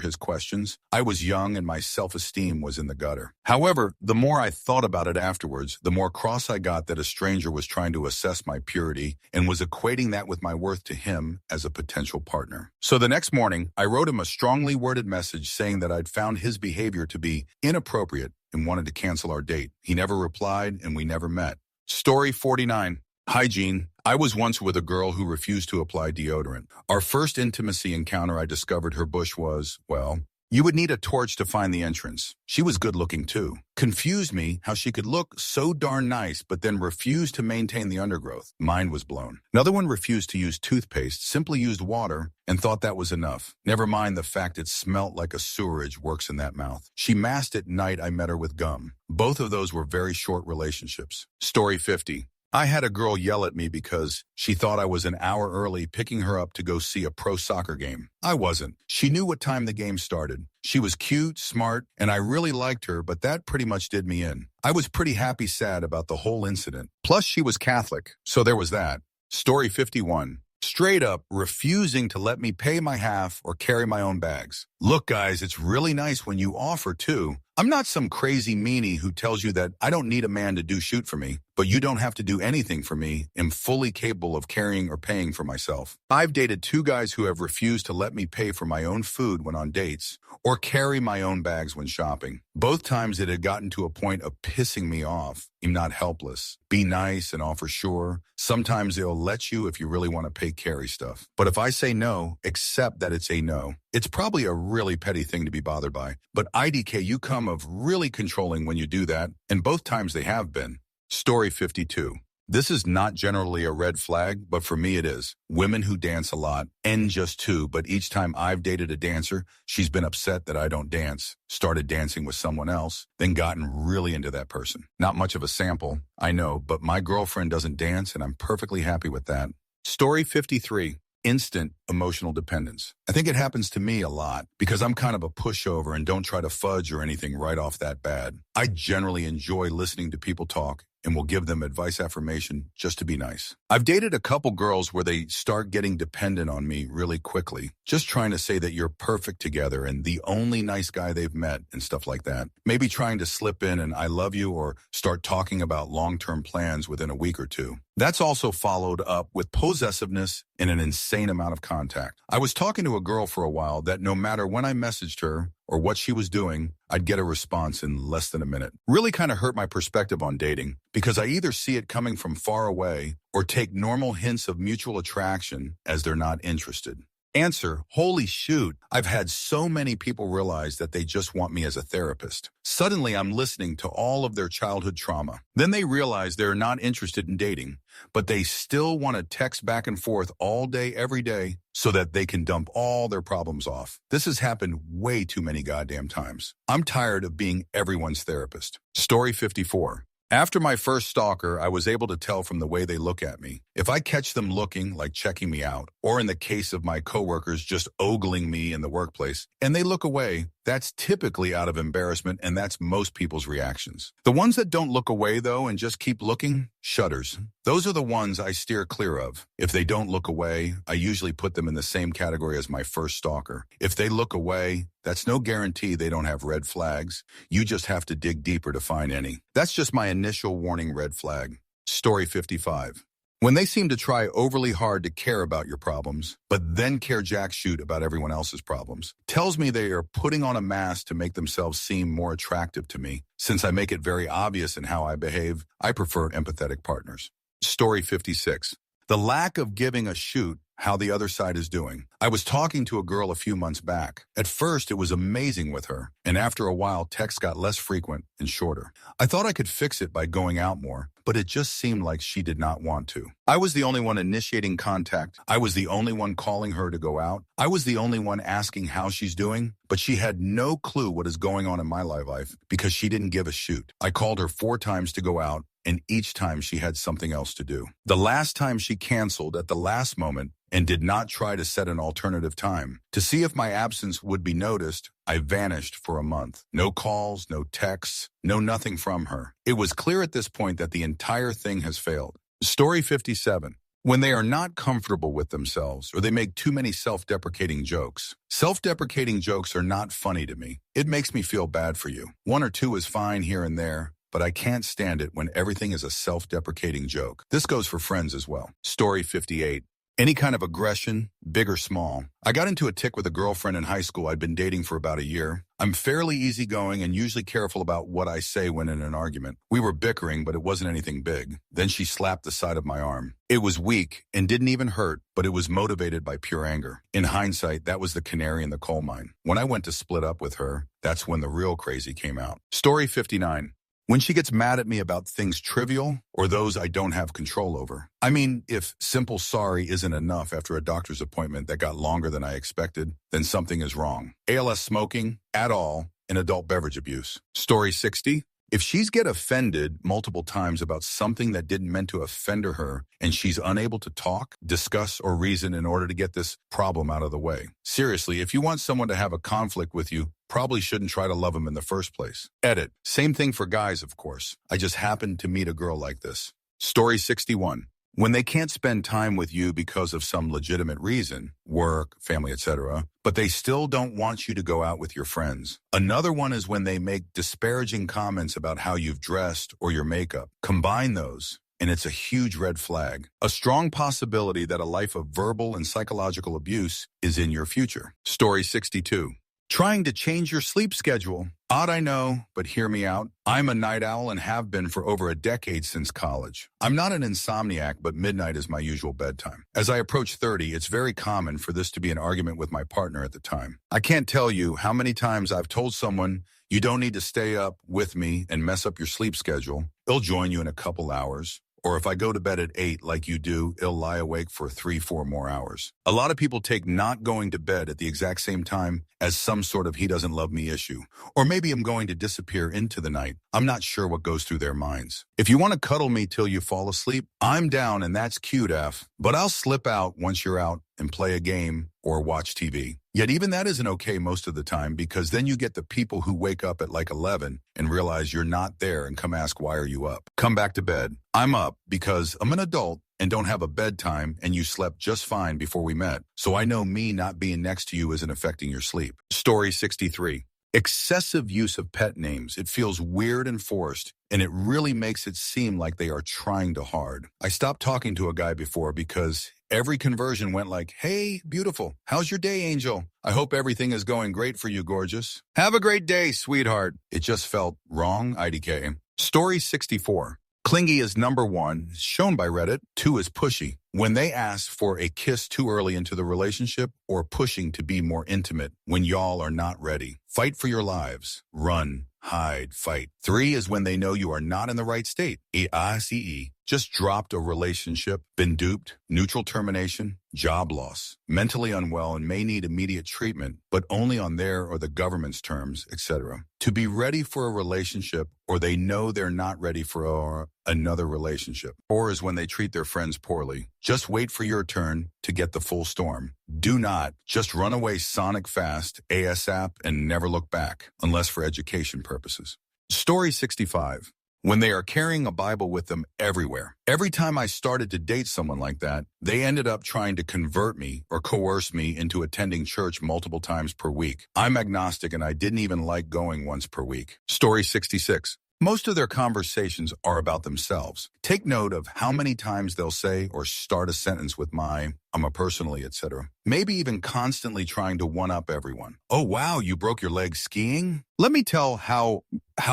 his questions. I was young and my self-esteem was in the gutter. However, the more I thought about it afterwards, the more cross I got that a stranger was trying to assess my purity and was equating that with my worth to him as a potential partner. So the next morning, I wrote him a strongly worded message saying that I'd found his behavior to be inappropriate and wanted to cancel our date. He never replied and we never met. Story 49. Hygiene. I was once with a girl who refused to apply deodorant. Our first intimacy encounter, I discovered her bush was, well, you would need a torch to find the entrance. She was good looking too. Confused me how she could look so darn nice but then refuse to maintain the undergrowth. Mind was blown. Another one refused to use toothpaste, simply used water and thought that was enough. Never mind the fact it smelt like a sewerage works in that mouth. She masked at night. I met her with gum. Both of those were very short relationships. Story 50. I had a girl yell at me because she thought I was an hour early picking her up to go see a pro soccer game. I wasn't. She knew what time the game started. She was cute, smart, and I really liked her, but that pretty much did me in. I was pretty sad about the whole incident. Plus, she was Catholic, so there was that. Story 51. Straight up refusing to let me pay my half or carry my own bags. Look, guys, it's really nice when you offer too. I'm not some crazy meanie who tells you that I don't need a man to do shoot for me, but you don't have to do anything for me. I'm fully capable of carrying or paying for myself. I've dated two guys who have refused to let me pay for my own food when on dates or carry my own bags when shopping. Both times it had gotten to a point of pissing me off. I'm not helpless. Be nice and offer sure. Sometimes they'll let you if you really want to pay carry stuff. But if I say no, accept that it's a no. It's probably a really petty thing to be bothered by. But IDK, you come of really controlling when you do that, and both times they have been. Story 52. This is not generally a red flag, but for me it is. Women who dance a lot, and just two, but each time I've dated a dancer, she's been upset that I don't dance, started dancing with someone else, then gotten really into that person. Not much of a sample, I know, but my girlfriend doesn't dance, and I'm perfectly happy with that. Story 53. Instant emotional dependence. I think it happens to me a lot because I'm kind of a pushover and don't try to fudge or anything right off that bad. I generally enjoy listening to people talk and will give them advice affirmation just to be nice. I've dated a couple girls where they start getting dependent on me really quickly, just trying to say that you're perfect together and the only nice guy they've met and stuff like that. Maybe trying to slip in an I love you or start talking about long-term plans within a week or two. That's also followed up with possessiveness and an insane amount of contact. I was talking to a girl for a while that no matter when I messaged her or what she was doing, I'd get a response in less than a minute. Really kind of hurt my perspective on dating because I either see it coming from far away or take normal hints of mutual attraction as they're not interested. Answer, holy shoot, I've had so many people realize that they just want me as a therapist. Suddenly, I'm listening to all of their childhood trauma. Then they realize they're not interested in dating, but they still want to text back and forth all day, every day, so that they can dump all their problems off. This has happened way too many goddamn times. I'm tired of being everyone's therapist. Story 54. After my first stalker, I was able to tell from the way they look at me. If I catch them looking, like checking me out, or in the case of my coworkers just ogling me in the workplace, and they look away, that's typically out of embarrassment, and that's most people's reactions. The ones that don't look away, though, and just keep looking, shudders. Those are the ones I steer clear of. If they don't look away, I usually put them in the same category as my first stalker. If they look away, that's no guarantee they don't have red flags. You just have to dig deeper to find any. That's just my initial warning red flag. Story 55. When they seem to try overly hard to care about your problems, but then care jack shoot about everyone else's problems, tells me they are putting on a mask to make themselves seem more attractive to me. Since I make it very obvious in how I behave, I prefer empathetic partners. Story 56. The lack of giving a shoot how the other side is doing. I was talking to a girl a few months back. At first, it was amazing with her, and after a while, texts got less frequent and shorter. I thought I could fix it by going out more, but it just seemed like she did not want to. I was the only one initiating contact. I was the only one calling her to go out. I was the only one asking how she's doing, but she had no clue what is going on in my life because she didn't give a shoot. I called her 4 times to go out, and each time she had something else to do. The last time she canceled at the last moment and did not try to set an alternative time. To see if my absence would be noticed, I vanished for a month. No calls, no texts, no nothing from her. It was clear at this point that the entire thing has failed. Story 57. When they are not comfortable with themselves or they make too many self-deprecating jokes. Self-deprecating jokes are not funny to me. It makes me feel bad for you. 1 or 2 is fine here and there, but I can't stand it when everything is a self-deprecating joke. This goes for friends as well. Story 58. Any kind of aggression, big or small. I got into a tick with a girlfriend in high school I'd been dating for about a year. I'm fairly easygoing and usually careful about what I say when in an argument. We were bickering, but it wasn't anything big. Then she slapped the side of my arm. It was weak and didn't even hurt, but it was motivated by pure anger. In hindsight, that was the canary in the coal mine. When I went to split up with her, that's when the real crazy came out. Story 59. When she gets mad at me about things trivial or those I don't have control over. I mean, if simple sorry isn't enough after a doctor's appointment that got longer than I expected, then something is wrong. ALS smoking, at all, and adult beverage abuse. Story 60. If she's get offended multiple times about something that didn't meant to offend her and she's unable to talk, discuss, or reason in order to get this problem out of the way. Seriously, if you want someone to have a conflict with you, probably shouldn't try to love them in the first place. Edit. Same thing for guys, of course. I just happened to meet a girl like this. Story 61. When they can't spend time with you because of some legitimate reason, work, family, etc., but they still don't want you to go out with your friends. Another one is when they make disparaging comments about how you've dressed or your makeup. Combine those, and it's a huge red flag. A strong possibility that a life of verbal and psychological abuse is in your future. Story 62. Trying to change your sleep schedule. Odd, I know, but hear me out. I'm a night owl and have been for over a decade since college. I'm not an insomniac, but midnight is my usual bedtime. As I approach 30, it's very common for this to be an argument with my partner at the time. I can't tell you how many times I've told someone, you don't need to stay up with me and mess up your sleep schedule. They'll join you in a couple hours. Or if I go to bed at 8 like you do, it'll lie awake for 3-4 more hours. A lot of people take not going to bed at the exact same time as some sort of he doesn't love me issue. Or maybe I'm going to disappear into the night. I'm not sure what goes through their minds. If you want to cuddle me till you fall asleep, I'm down and that's cute, F. But I'll slip out once you're out and play a game or watch TV. Yet even that isn't okay most of the time, because then you get the people who wake up at like 11 and realize you're not there and come ask, why are you up? Come back to bed. I'm up because I'm an adult and don't have a bedtime, and you slept just fine before we met. So I know me not being next to you isn't affecting your sleep. Story 63. Excessive use of pet names. It feels weird and forced, and it really makes it seem like they are trying too hard. I stopped talking to a guy before because every conversion went like, hey, beautiful. How's your day, angel? I hope everything is going great for you, gorgeous. Have a great day, sweetheart. It just felt wrong, IDK. Story 64. Clingy is number 1, shown by Reddit. 2 is pushy. When they ask for a kiss too early into the relationship, or pushing to be more intimate when y'all are not ready. Fight for your lives. Run, hide, fight. 3 is when they know you are not in the right state. AICE. Just dropped a relationship, been duped, neutral termination, job loss, mentally unwell and may need immediate treatment, but only on their or the government's terms, etc. To be ready for a relationship, or they know they're not ready for another relationship. 4 is when they treat their friends poorly. Just wait for your turn to get the full storm. Do not just run away sonic fast, ASAP, and never look back, unless for education purposes. Story 65. When they are carrying a Bible with them everywhere. Every time I started to date someone like that, they ended up trying to convert me or coerce me into attending church multiple times per week. I'm agnostic and I didn't even like going once per week. Story 66. Most of their conversations are about themselves. Take note of how many times they'll say or start a sentence with I'm a personally, etc. Maybe even constantly trying to one-up everyone. Oh, wow, you broke your leg skiing? Let me tell how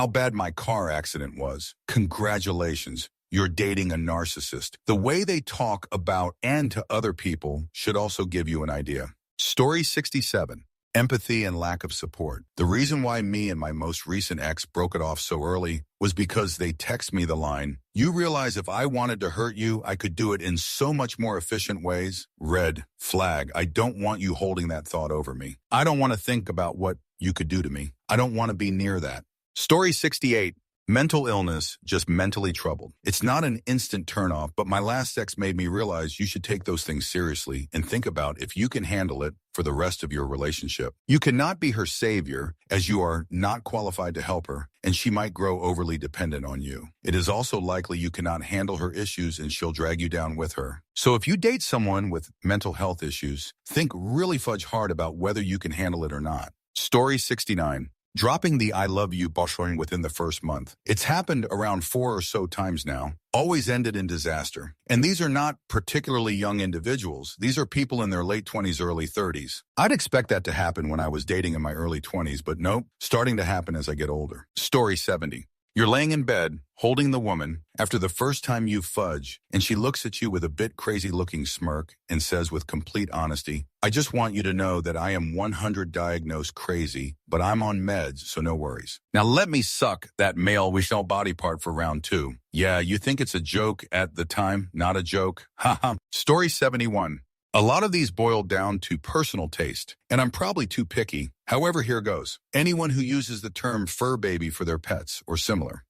bad my car accident was. Congratulations, you're dating a narcissist. The way they talk about and to other people should also give you an idea. Story 67. Empathy and lack of support. The reason why me and my most recent ex broke it off so early was because they text me the line, you realize if I wanted to hurt you, I could do it in so much more efficient ways? Red flag. I don't want you holding that thought over me. I don't want to think about what you could do to me. I don't want to be near that. Story 68. Mental illness, just mentally troubled. It's not an instant turnoff, but my last ex made me realize you should take those things seriously and think about if you can handle it for the rest of your relationship. You cannot be her savior, as you are not qualified to help her, and she might grow overly dependent on you. It is also likely you cannot handle her issues and she'll drag you down with her. So if you date someone with mental health issues, think really fudge hard about whether you can handle it or not. Story 69. Dropping the I love you bushing within the first month. It's happened around 4 or so times now. Always ended in disaster. And these are not particularly young individuals. These are people in their late 20s, early 30s. I'd expect that to happen when I was dating in my early 20s, but nope, starting to happen as I get older. Story 70. You're laying in bed, holding the woman, after the first time you fudge, and she looks at you with a bit crazy-looking smirk and says with complete honesty, I just want you to know that I am 100 diagnosed crazy, but I'm on meds, so no worries. Now let me suck that male we shall body part for round 2. Yeah, you think it's a joke at the time, not a joke? Haha. Story 71. A lot of these boil down to personal taste, and I'm probably too picky. However, here goes. Anyone who uses the term fur baby for their pets or similar.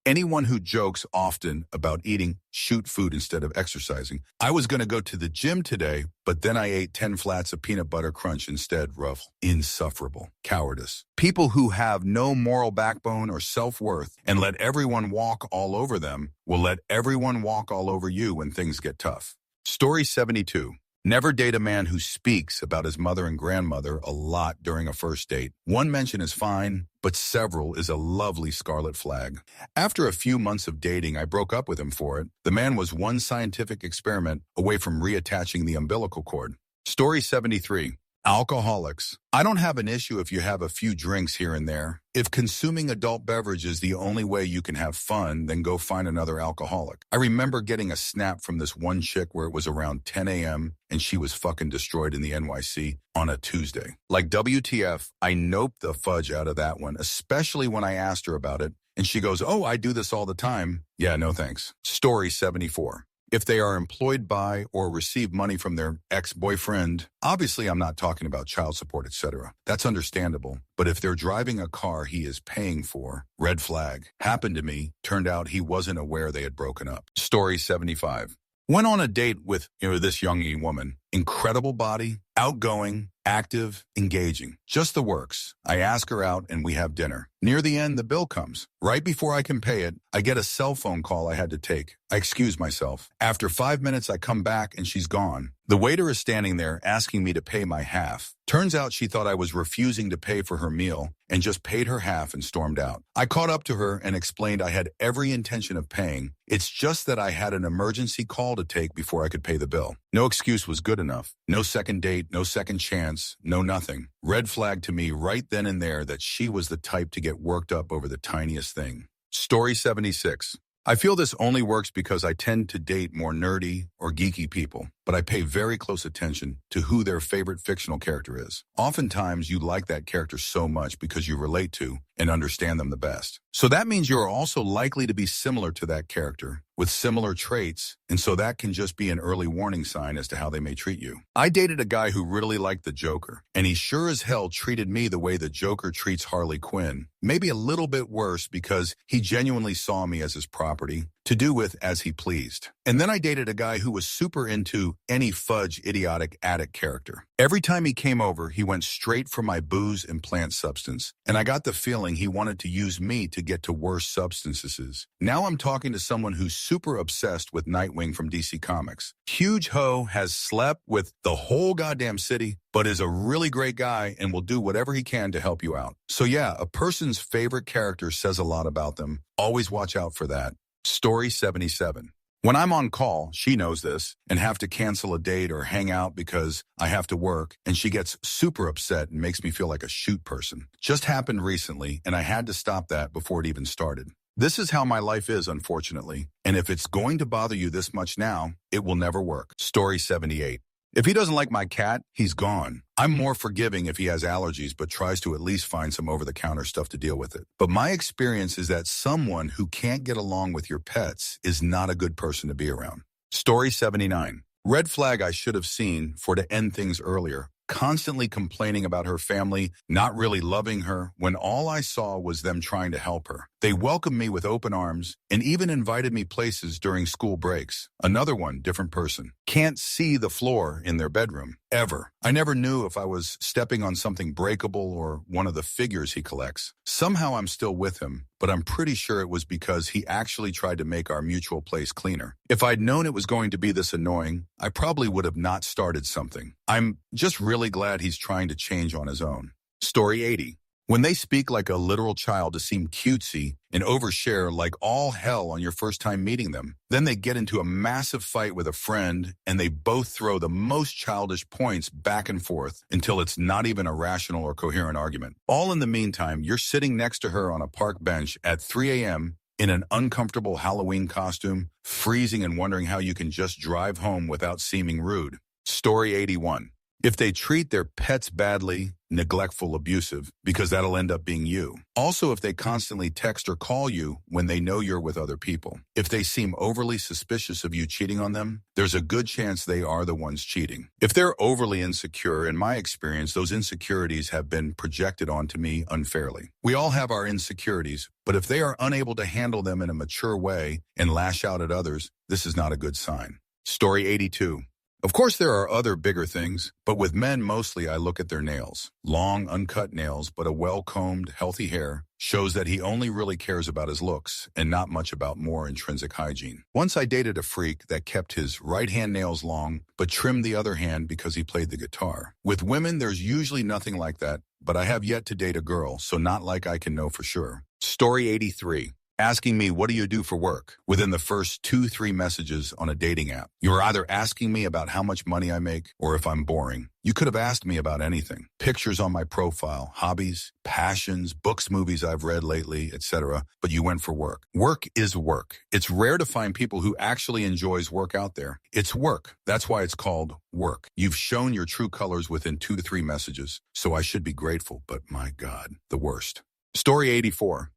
Anyone who jokes often about eating shoot food instead of exercising. I was going to go to the gym today, but then I ate 10 flats of peanut butter crunch instead. Rough. Insufferable. Cowardice. People who have no moral backbone or self-worth and let everyone walk all over them will let everyone walk all over you when things get tough. Story 72. Never date a man who speaks about his mother and grandmother a lot during a first date. One mention is fine, but several is a lovely scarlet flag. After a few months of dating, I broke up with him for it. The man was one scientific experiment away from reattaching the umbilical cord. Story 73. Alcoholics. I don't have an issue if you have a few drinks here and there. If consuming adult beverage is the only way you can have fun, then go find another alcoholic. I remember getting a snap from this one chick where it was around 10 a.m. and she was fucking destroyed in the NYC on a Tuesday. Like WTF, I noped the fudge out of that one, especially when I asked her about it. And she goes, "Oh, I do this all the time." Yeah, no thanks. Story 74. If they are employed by or receive money from their ex-boyfriend, obviously I'm not talking about child support, etc. That's understandable. But if they're driving a car he is paying for, red flag. Happened to me. Turned out he wasn't aware they had broken up. Story 75. Went on a date with this young woman. Incredible body, outgoing, active, engaging. Just the works. I ask her out and we have dinner. Near the end, the bill comes. Right before I can pay it, I get a cell phone call I had to take. I excuse myself. After 5 minutes, I come back and she's gone. The waiter is standing there asking me to pay my half. Turns out she thought I was refusing to pay for her meal and just paid her half and stormed out. I caught up to her and explained I had every intention of paying. It's just that I had an emergency call to take before I could pay the bill. No excuse was good enough. No second date, no second chance, no nothing. Red flag to me right then and there that she was the type to get worked up over the tiniest thing. Story 76. I feel this only works because I tend to date more nerdy or geeky people, but I pay very close attention to who their favorite fictional character is. Oftentimes, you like that character so much because you relate to and understand them the best. So that means you are also likely to be similar to that character with similar traits, and so that can just be an early warning sign as to how they may treat you. I dated a guy who really liked the Joker, and he sure as hell treated me the way the Joker treats Harley Quinn. Maybe a little bit worse because he genuinely saw me as his property to do with as he pleased. And then I dated a guy who was super into any fudge idiotic addict character. Every time he came over, he went straight for my booze and plant substance, and I got the feeling he wanted to use me to get to worse substances. Now I'm talking to someone who's super obsessed with Nightwing from DC Comics. Huge ho, has slept with the whole goddamn city, but is a really great guy and will do whatever he can to help you out. So yeah, a person's favorite character says a lot about them. Always watch out for that. Story 77. When I'm on call, she knows this, and have to cancel a date or hang out because I have to work, and she gets super upset and makes me feel like a shoot person. Just happened recently, and I had to stop that before it even started. This is how my life is, unfortunately, and if it's going to bother you this much now, it will never work. Story 78. If he doesn't like my cat, he's gone. I'm more forgiving if he has allergies, but tries to at least find some over-the-counter stuff to deal with it. But my experience is that someone who can't get along with your pets is not a good person to be around. Story 79. Red flag I should have seen for to end things earlier. Constantly complaining about her family, not really loving her, when all I saw was them trying to help her. They welcomed me with open arms and even invited me places during school breaks. Another one, different person. Can't see the floor in their bedroom, ever. I never knew if I was stepping on something breakable or one of the figures he collects. Somehow I'm still with him, but I'm pretty sure it was because he actually tried to make our mutual place cleaner. If I'd known it was going to be this annoying, I probably would have not started something. I'm just really glad he's trying to change on his own. Story 80. When they speak like a literal child to seem cutesy and overshare like all hell on your first time meeting them, then they get into a massive fight with a friend and they both throw the most childish points back and forth until it's not even a rational or coherent argument. All in the meantime, you're sitting next to her on a park bench at 3 a.m. in an uncomfortable Halloween costume, freezing and wondering how you can just drive home without seeming rude. Story 81. If they treat their pets badly, neglectful, abusive, because that'll end up being you. Also, if they constantly text or call you when they know you're with other people. If they seem overly suspicious of you cheating on them, there's a good chance they are the ones cheating. If they're overly insecure, in my experience, those insecurities have been projected onto me unfairly. We all have our insecurities, but if they are unable to handle them in a mature way and lash out at others, this is not a good sign. Story 82. Of course, there are other bigger things, but with men mostly I look at their nails. Long, uncut nails, but a well-combed, healthy hair shows that he only really cares about his looks and not much about more intrinsic hygiene. Once I dated a freak that kept his right-hand nails long, but trimmed the other hand because he played the guitar. With women, there's usually nothing like that, but I have yet to date a girl, so not like I can know for sure. Story 83. Asking me, what do you do for work? Within the first 2-3 messages on a dating app. You're either asking me about how much money I make or if I'm boring. You could have asked me about anything. Pictures on my profile, hobbies, passions, books, movies I've read lately, etc. But you went for work. Work is work. It's rare to find people who actually enjoys work out there. It's work. That's why it's called work. You've shown your true colors within 2 to 3 messages, so I should be grateful, but my God, the worst. Story 84.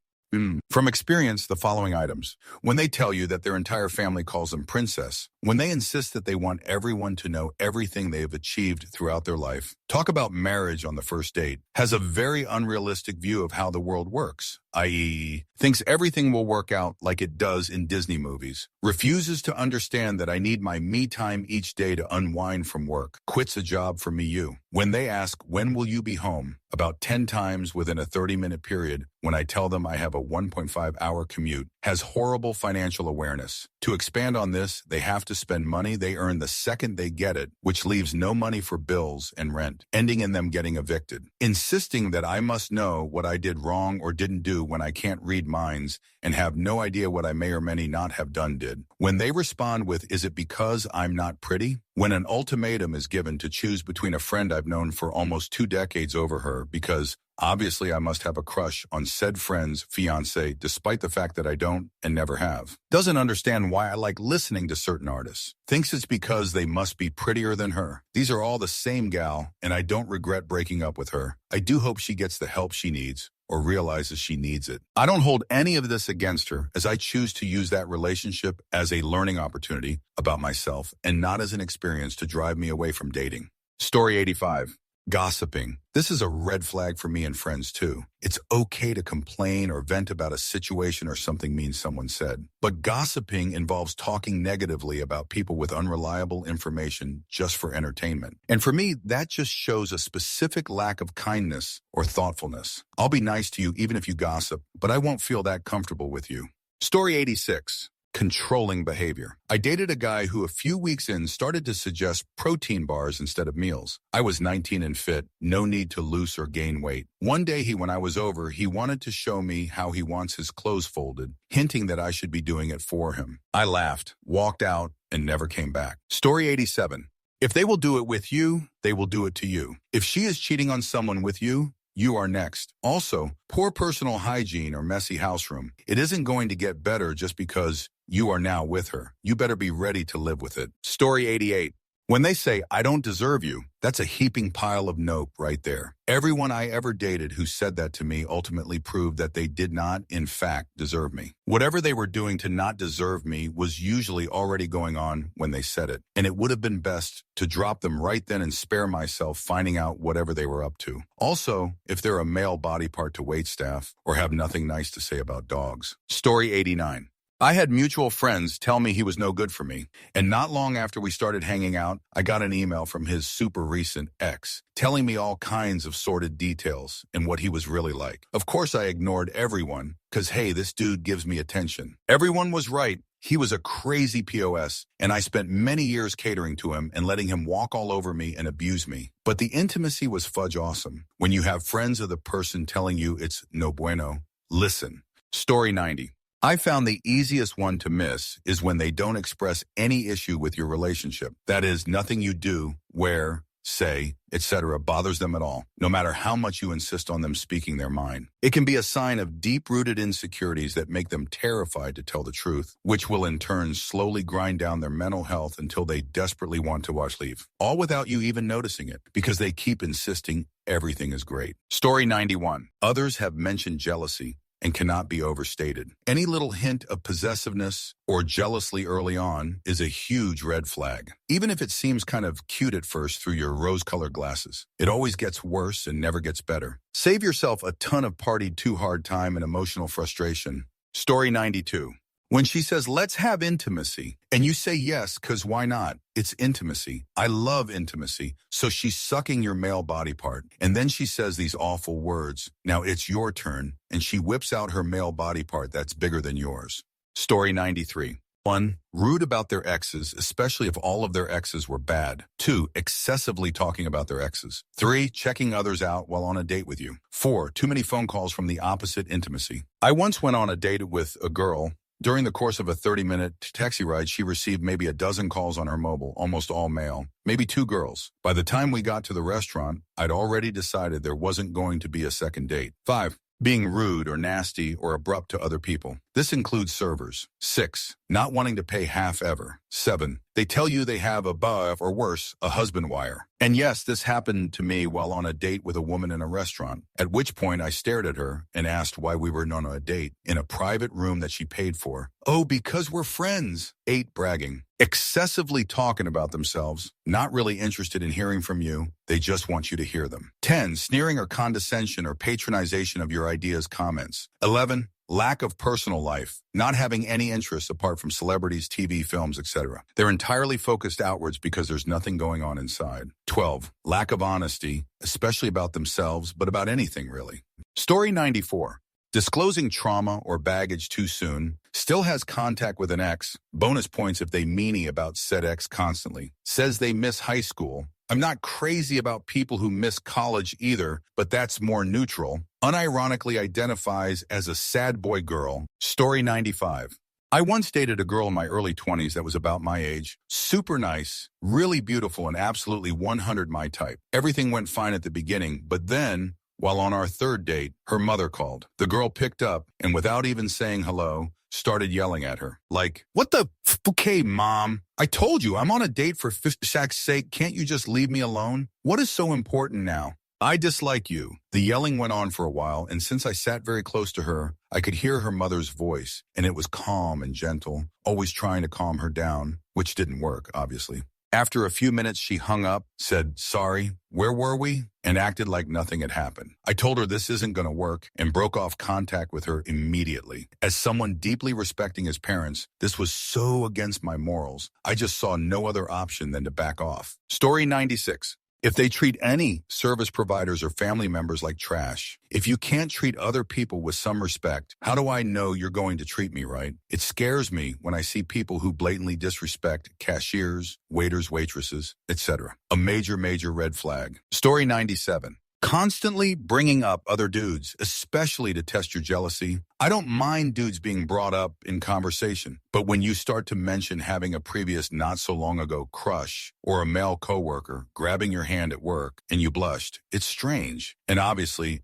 From experience, the following items. When they tell you that their entire family calls them princess, when they insist that they want everyone to know everything they have achieved throughout their life, talk about marriage on the first date, has a very unrealistic view of how the world works, i.e., thinks everything will work out like it does in Disney movies, refuses to understand that I need my me time each day to unwind from work, quits a job for me you. When they ask, when will you be home? About 10 times within a 30-minute period, when I tell them I have a 1.5-hour commute, has horrible financial awareness. To expand on this, they have to spend money they earn the second they get it, which leaves no money for bills and rent, ending in them getting evicted. Insisting that I must know what I did wrong or didn't do when I can't read minds and have no idea what I may or may not have done did. When they respond with, is it because I'm not pretty? When an ultimatum is given to choose between a friend I've known for almost 2 decades over her because obviously I must have a crush on said friend's fiancé despite the fact that I don't and never have. Doesn't understand why I like listening to certain artists. Thinks it's because they must be prettier than her. These are all the same gal, and I don't regret breaking up with her. I do hope she gets the help she needs or realizes she needs it. I don't hold any of this against her, as I choose to use that relationship as a learning opportunity about myself and not as an experience to drive me away from dating. Story 85. Gossiping. This is a red flag for me and friends too. It's okay to complain or vent about a situation or something mean someone said. But gossiping involves talking negatively about people with unreliable information just for entertainment. And for me, that just shows a specific lack of kindness or thoughtfulness. I'll be nice to you even if you gossip, but I won't feel that comfortable with you. Story 86. Controlling behavior. I dated a guy who a few weeks in started to suggest protein bars instead of meals. I was 19 and fit, no need to lose or gain weight. One day when I was over, he wanted to show me how he wants his clothes folded, hinting that I should be doing it for him. I laughed, walked out, and never came back. Story 87. If they will do it with you, they will do it to you. If she is cheating on someone with you, you are next. Also, poor personal hygiene or messy house room. It isn't going to get better just because you are now with her. You better be ready to live with it. Story 88. When they say, I don't deserve you, that's a heaping pile of nope right there. Everyone I ever dated who said that to me ultimately proved that they did not, in fact, deserve me. Whatever they were doing to not deserve me was usually already going on when they said it, and it would have been best to drop them right then and spare myself finding out whatever they were up to. Also, if they're a male body part to waitstaff or have nothing nice to say about dogs. Story 89. I had mutual friends tell me he was no good for me, and not long after we started hanging out, I got an email from his super recent ex telling me all kinds of sordid details and what he was really like. Of course, I ignored everyone because, hey, this dude gives me attention. Everyone was right. He was a crazy POS, and I spent many years catering to him and letting him walk all over me and abuse me. But the intimacy was fudge awesome. When you have friends of the person telling you it's no bueno, listen. Story 90. I found the easiest one to miss is when they don't express any issue with your relationship. That is, nothing you do, wear, say, etc. bothers them at all, no matter how much you insist on them speaking their mind. It can be a sign of deep-rooted insecurities that make them terrified to tell the truth, which will in turn slowly grind down their mental health until they desperately want to watch leave. All without you even noticing it, because they keep insisting everything is great. Story 91. Others have mentioned jealousy and cannot be overstated. Any little hint of possessiveness or jealousy early on is a huge red flag. Even if it seems kind of cute at first through your rose-colored glasses, it always gets worse and never gets better. Save yourself a ton of partied too hard time and emotional frustration. Story 92. When she says, let's have intimacy, and you say yes, because why not? It's intimacy. I love intimacy. So she's sucking your male body part. And then she says these awful words. Now it's your turn. And she whips out her male body part that's bigger than yours. Story 93. 1. Rude about their exes, especially if all of their exes were bad. 2. Excessively talking about their exes. 3. Checking others out while on a date with you. 4. Too many phone calls from the opposite intimacy. I once went on a date with a girl. During the course of a 30-minute taxi ride, she received maybe a dozen calls on her mobile, almost all male, maybe 2 girls. By the time we got to the restaurant, I'd already decided there wasn't going to be a second date. 5. Being rude or nasty or abrupt to other people. This includes servers. 6. Not wanting to pay half ever. 7. They tell you they have a buff or worse, a husband wire. And yes, this happened to me while on a date with a woman in a restaurant, at which point I stared at her and asked why we were on a date in a private room that she paid for. Oh, because we're friends. 8. Bragging. Excessively talking about themselves, not really interested in hearing from you. They just want you to hear them. 10. Sneering or condescension or patronization of your ideas, comments. 11. Lack of personal life, not having any interests apart from celebrities, TV, films, etc. They're entirely focused outwards because there's nothing going on inside. 12. Lack of honesty, especially about themselves, but about anything really. Story 94. Disclosing trauma or baggage too soon. Still has contact with an ex. Bonus points if they meanie about said ex constantly. Says they miss high school. I'm not crazy about people who miss college either, but that's more neutral. Unironically identifies as a sad boy girl. Story 95. I once dated a girl in my early 20s that was about my age. Super nice, really beautiful, and absolutely 100 my type. Everything went fine at the beginning, but then, while on our 3rd date, her mother called. The girl picked up, and without even saying hello, started yelling at her. Like, what the okay, Mom? I told you, I'm on a date for shak's sake. Can't you just leave me alone? What is so important now? I dislike you. The yelling went on for a while, and since I sat very close to her, I could hear her mother's voice, and it was calm and gentle, always trying to calm her down, which didn't work, obviously. After a few minutes, she hung up, said, sorry, where were we? And acted like nothing had happened. I told her this isn't going to work and broke off contact with her immediately. As someone deeply respecting his parents, this was so against my morals. I just saw no other option than to back off. Story 96. If they treat any service providers or family members like trash, if you can't treat other people with some respect, how do I know you're going to treat me right? It scares me when I see people who blatantly disrespect cashiers, waiters, waitresses, etc. A major, major red flag. Story 97. Constantly bringing up other dudes, especially to test your jealousy. I don't mind dudes being brought up in conversation, but when you start to mention having a previous not so long ago crush or a male coworker grabbing your hand at work and you blushed, it's strange. And obviously,